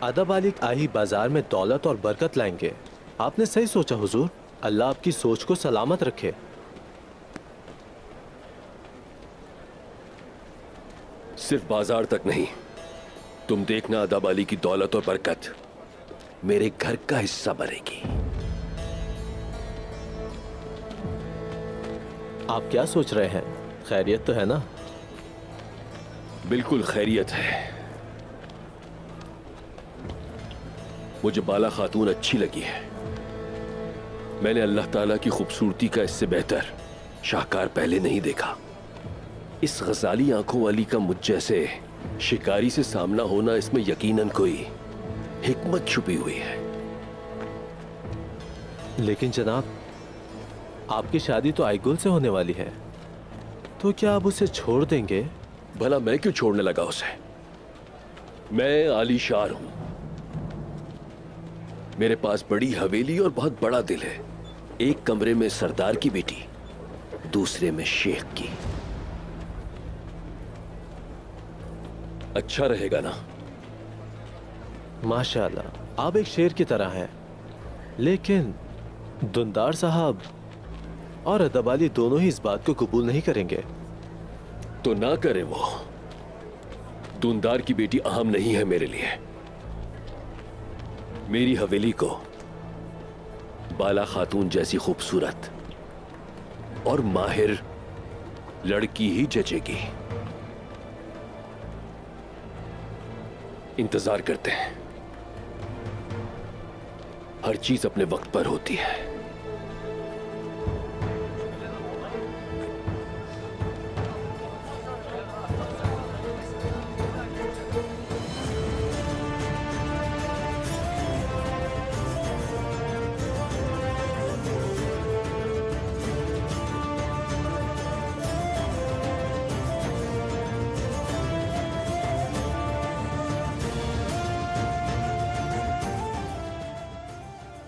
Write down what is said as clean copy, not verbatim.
अदब वाली आई बाजार में दौलत और बरकत लाएंगे। आपने सही सोचा हुजूर, अल्लाह आपकी सोच को सलामत रखे। सिर्फ बाजार तक नहीं, तुम देखना अदब अली की दौलत और बरकत मेरे घर का हिस्सा बनेगी। आप क्या सोच रहे हैं? खैरियत तो है ना? बिल्कुल खैरियत है। मुझे बाला खातून अच्छी लगी है। मैंने अल्लाह ताला की खूबसूरती का इससे बेहतर शाहकार पहले नहीं देखा। इस गजाली आंखों वाली का मुझ जैसे शिकारी से सामना होना, इसमें यकीनन कोई हिकमत छुपी हुई है। लेकिन जनाब, आपकी शादी तो आईगुल से होने वाली है, तो क्या आप उसे छोड़ देंगे? भला मैं क्यों छोड़ने लगा उसे? मैं आलीशार हूं, मेरे पास बड़ी हवेली और बहुत बड़ा दिल है। एक कमरे में सरदार की बेटी, दूसरे में शेख की। अच्छा रहेगा ना? माशाल्लाह, आप एक शेर की तरह हैं। लेकिन दुंदार साहब और अदबाली दोनों ही इस बात को कबूल नहीं करेंगे। तो ना करें वो। दुंदार की बेटी अहम नहीं है मेरे लिए। मेरी हवेली को बाला खातून जैसी खूबसूरत और माहिर लड़की ही जचेगी। इंतजार करते हैं, हर चीज अपने वक्त पर होती है।